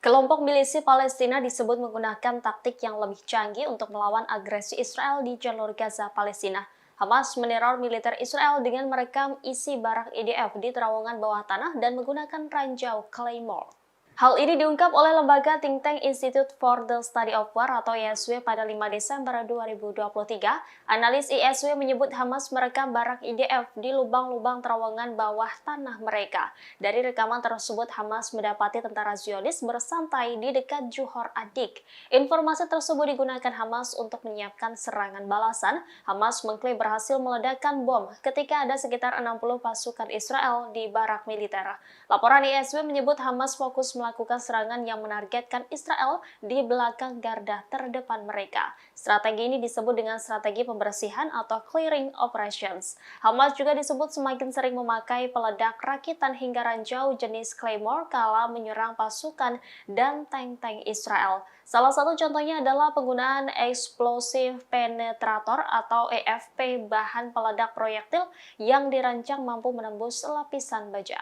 Kelompok milisi Palestina disebut menggunakan taktik yang lebih canggih untuk melawan agresi Israel di jalur Gaza, Palestina. Hamas meneror militer Israel dengan merekam isi barak IDF di terowongan bawah tanah dan menggunakan ranjau Claymore. Hal ini diungkap oleh lembaga think tank Institute for the Study of War atau ISW pada 5 Desember 2023. Analis ISW menyebut Hamas merekam barak IDF di lubang-lubang terowongan bawah tanah mereka. Dari rekaman tersebut, Hamas mendapati tentara Zionis bersantai di dekat Johor Adik. Informasi tersebut digunakan Hamas untuk menyiapkan serangan balasan. Hamas mengklaim berhasil meledakkan bom ketika ada sekitar 60 pasukan Israel di barak militer. Laporan ISW menyebut Hamas fokus melakukan serangan yang menargetkan Israel di belakang garda terdepan mereka. Strategi ini disebut dengan strategi pembersihan atau clearing operations. Hamas juga disebut semakin sering memakai peledak rakitan hingga ranjau jenis Claymore kala menyerang pasukan dan tank-tank Israel. Salah satu contohnya adalah penggunaan Explosive Penetrator atau EFP, bahan peledak proyektil yang dirancang mampu menembus lapisan baja.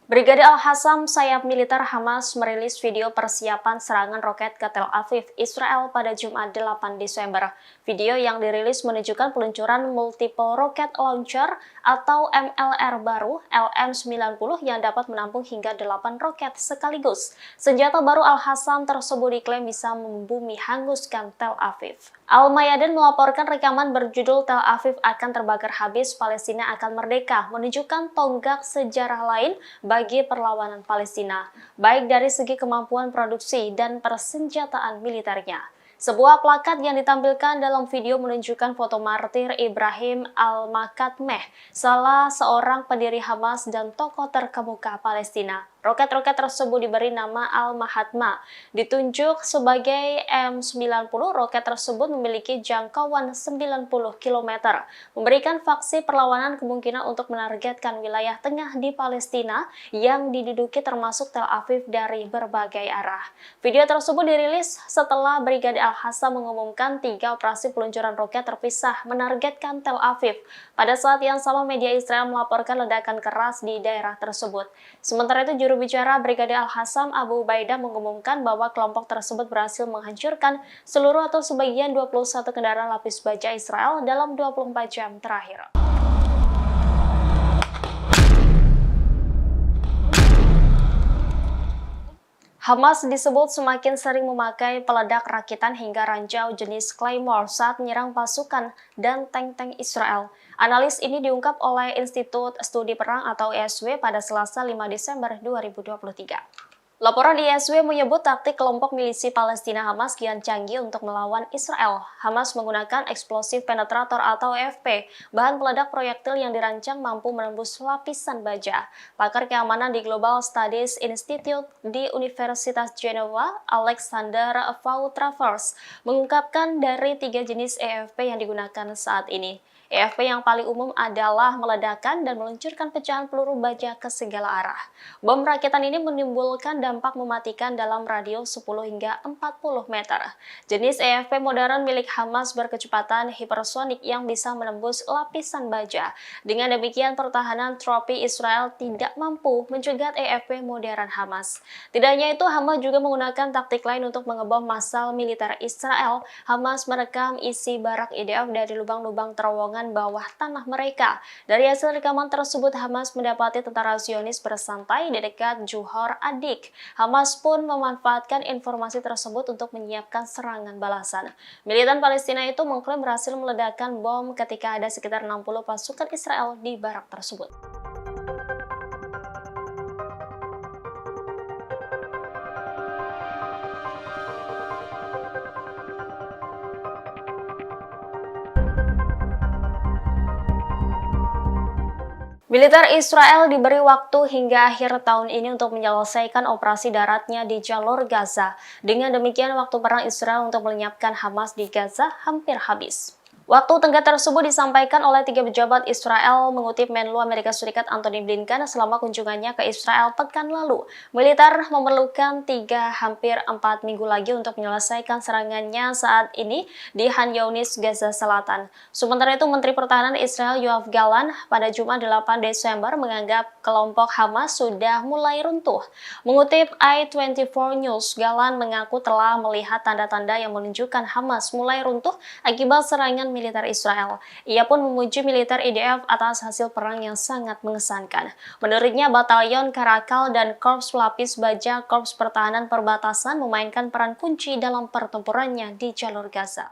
Brigade Al-Qassam, sayap militer Hamas, merilis video persiapan serangan roket ke Tel Aviv, Israel pada Jumat 8 Desember. Video yang dirilis menunjukkan peluncuran multiple rocket launcher atau MLR baru LM-90 yang dapat menampung hingga 8 roket sekaligus. Senjata baru Al-Qassam tersebut diklaim bisa membumi hanguskan Tel Aviv. Al-Mayadin melaporkan rekaman berjudul Tel Aviv akan terbakar habis, Palestina akan merdeka, menunjukkan tonggak sejarah lain bagi perlawanan Palestina, baik dari segi kemampuan produksi dan persenjataan militernya. Sebuah plakat yang ditampilkan dalam video menunjukkan foto martir Ibrahim Al-Makatmeh, salah seorang pendiri Hamas dan tokoh terkemuka Palestina. Roket-roket tersebut diberi nama Al-Mahatma. Ditunjuk sebagai M90, roket tersebut memiliki jangkauan 90 km, memberikan faksi perlawanan kemungkinan untuk menargetkan wilayah tengah di Palestina yang diduduki termasuk Tel Aviv dari berbagai arah. Video tersebut dirilis setelah Brigade Al-Qassam mengumumkan 3 operasi peluncuran roket terpisah menargetkan Tel Aviv. Pada saat yang sama, media Israel melaporkan ledakan keras di daerah tersebut. Sementara itu, juru bicara Brigade Al-Qassam Abu Ubaidah mengumumkan bahwa kelompok tersebut berhasil menghancurkan seluruh atau sebagian 21 kendaraan lapis baja Israel dalam 24 jam terakhir. Hamas disebut semakin sering memakai peledak rakitan hingga ranjau jenis Claymore saat menyerang pasukan dan tank-tank Israel. Analis ini diungkap oleh Institut Studi Perang atau ISW pada Selasa 5 Desember 2023. Laporan ISW menyebut taktik kelompok milisi Palestina Hamas kian canggih untuk melawan Israel. Hamas menggunakan Explosive Penetrator atau EFP, bahan peledak proyektil yang dirancang mampu menembus lapisan baja. Pakar keamanan di Global Studies Institute di Universitas Geneva, Alexander Vautravers, mengungkapkan dari 3 jenis EFP yang digunakan saat ini. EFP yang paling umum adalah meledakkan dan meluncurkan pecahan peluru baja ke segala arah. Bom rakitan ini menimbulkan dampak mematikan dalam radius 10 hingga 40 meter. Jenis EFP modern milik Hamas berkecepatan hipersonik yang bisa menembus lapisan baja. Dengan demikian, pertahanan tropi Israel tidak mampu mencegat EFP modern Hamas. Tidak hanya itu, Hamas juga menggunakan taktik lain untuk mengebom massal militer Israel. Hamas merekam isi barak IDF dari lubang-lubang terowongan bawah tanah mereka. Dari hasil rekaman tersebut, Hamas mendapati tentara Zionis bersantai di dekat Johor Adik. Hamas pun memanfaatkan informasi tersebut untuk menyiapkan serangan balasan. Militan Palestina itu mengklaim berhasil meledakkan bom ketika ada sekitar 60 pasukan Israel di barak tersebut. Militer Israel diberi waktu hingga akhir tahun ini untuk menyelesaikan operasi daratnya di jalur Gaza. Dengan demikian, waktu perang Israel untuk melenyapkan Hamas di Gaza hampir habis. Waktu tenggat tersebut disampaikan oleh 3 pejabat Israel mengutip Menlu Amerika Serikat Antony Blinken selama kunjungannya ke Israel pekan lalu. Militer memerlukan hampir 4 minggu lagi untuk menyelesaikan serangannya saat ini di Khan Younis, Gaza Selatan. Sementara itu, Menteri Pertahanan Israel Yoav Gallant pada Jumat 8 Desember menganggap kelompok Hamas sudah mulai runtuh. Mengutip I24 News, Gallant mengaku telah melihat tanda-tanda yang menunjukkan Hamas mulai runtuh akibat serangan militer Israel. Ia pun memuji militer IDF atas hasil perang yang sangat mengesankan. Menurutnya, Batalion Karakal dan Korps Pelapis Baja Korps Pertahanan Perbatasan memainkan peran kunci dalam pertempurannya di jalur Gaza.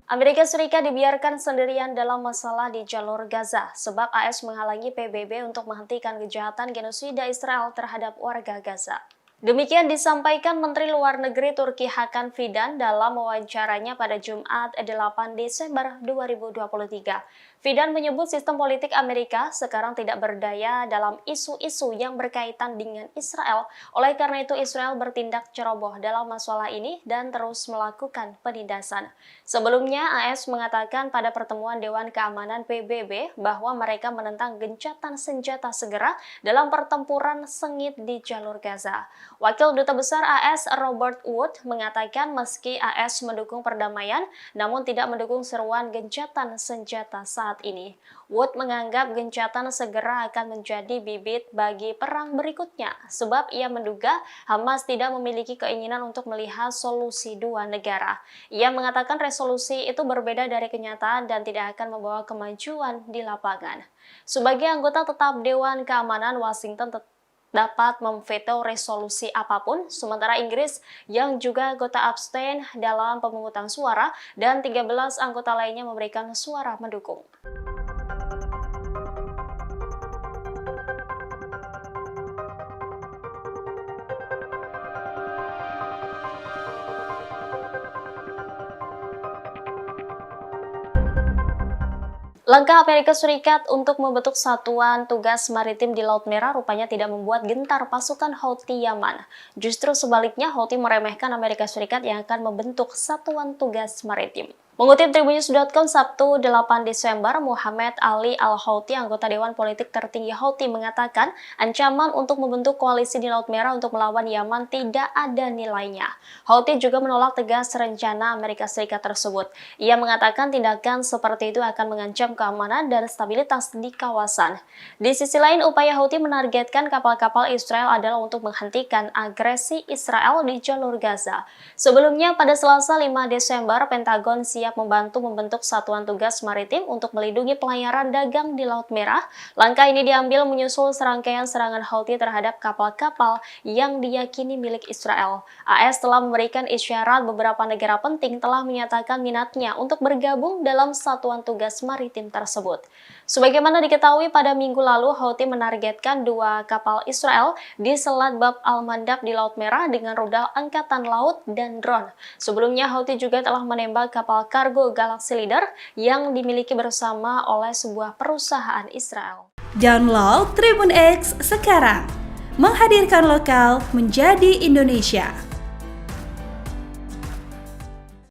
Amerika Serikat dibiarkan sendirian dalam masalah di jalur Gaza sebab AS menghalangi PBB untuk menghentikan kejahatan genosida Israel terhadap warga Gaza. Demikian disampaikan Menteri Luar Negeri Turki Hakan Fidan dalam wawancaranya pada Jumat 8 Desember 2023. Fidan menyebut sistem politik Amerika sekarang tidak berdaya dalam isu-isu yang berkaitan dengan Israel. Oleh karena itu, Israel bertindak ceroboh dalam masalah ini dan terus melakukan penindasan. Sebelumnya, AS mengatakan pada pertemuan Dewan Keamanan PBB bahwa mereka menentang gencatan senjata segera dalam pertempuran sengit di jalur Gaza. Wakil Duta Besar AS Robert Wood mengatakan meski AS mendukung perdamaian, namun tidak mendukung seruan gencatan senjata saat ini. Wood menganggap gencatan segera akan menjadi bibit bagi perang berikutnya, sebab ia menduga Hamas tidak memiliki keinginan untuk melihat solusi dua negara. Ia mengatakan resolusi itu berbeda dari kenyataan dan tidak akan membawa kemajuan di lapangan. Sebagai anggota tetap Dewan Keamanan, Washington dapat memveto resolusi apapun, sementara Inggris yang juga anggota abstain dalam pemungutan suara dan 13 anggota lainnya memberikan suara mendukung. Langkah Amerika Serikat untuk membentuk satuan tugas maritim di Laut Merah rupanya tidak membuat gentar pasukan Houthi Yaman. Justru sebaliknya, Houthi meremehkan Amerika Serikat yang akan membentuk satuan tugas maritim. Mengutip Tribunnews.com Sabtu 8 Desember, Muhammad Ali Al-Houthi, anggota Dewan Politik tertinggi Houthi, mengatakan ancaman untuk membentuk koalisi di Laut Merah untuk melawan Yaman tidak ada nilainya. Houthi juga menolak tegas rencana Amerika Serikat tersebut. Ia mengatakan tindakan seperti itu akan mengancam keamanan dan stabilitas di kawasan. Di sisi lain, upaya Houthi menargetkan kapal-kapal Israel adalah untuk menghentikan agresi Israel di jalur Gaza. Sebelumnya, pada Selasa 5 Desember, Pentagon siap membantu membentuk satuan tugas maritim untuk melindungi pelayaran dagang di Laut Merah. Langkah ini diambil menyusul serangkaian serangan Houthi terhadap kapal-kapal yang diyakini milik Israel. AS telah memberikan isyarat beberapa negara penting telah menyatakan minatnya untuk bergabung dalam satuan tugas maritim tersebut. Sebagaimana diketahui pada minggu lalu, Houthi menargetkan 2 kapal Israel di Selat Bab al-Mandab di Laut Merah dengan rudal angkatan laut dan drone. Sebelumnya, Houthi juga telah menembak kapal kargo Galaxy Leader yang dimiliki bersama oleh sebuah perusahaan Israel. Download Tribun X sekarang, menghadirkan lokal menjadi Indonesia.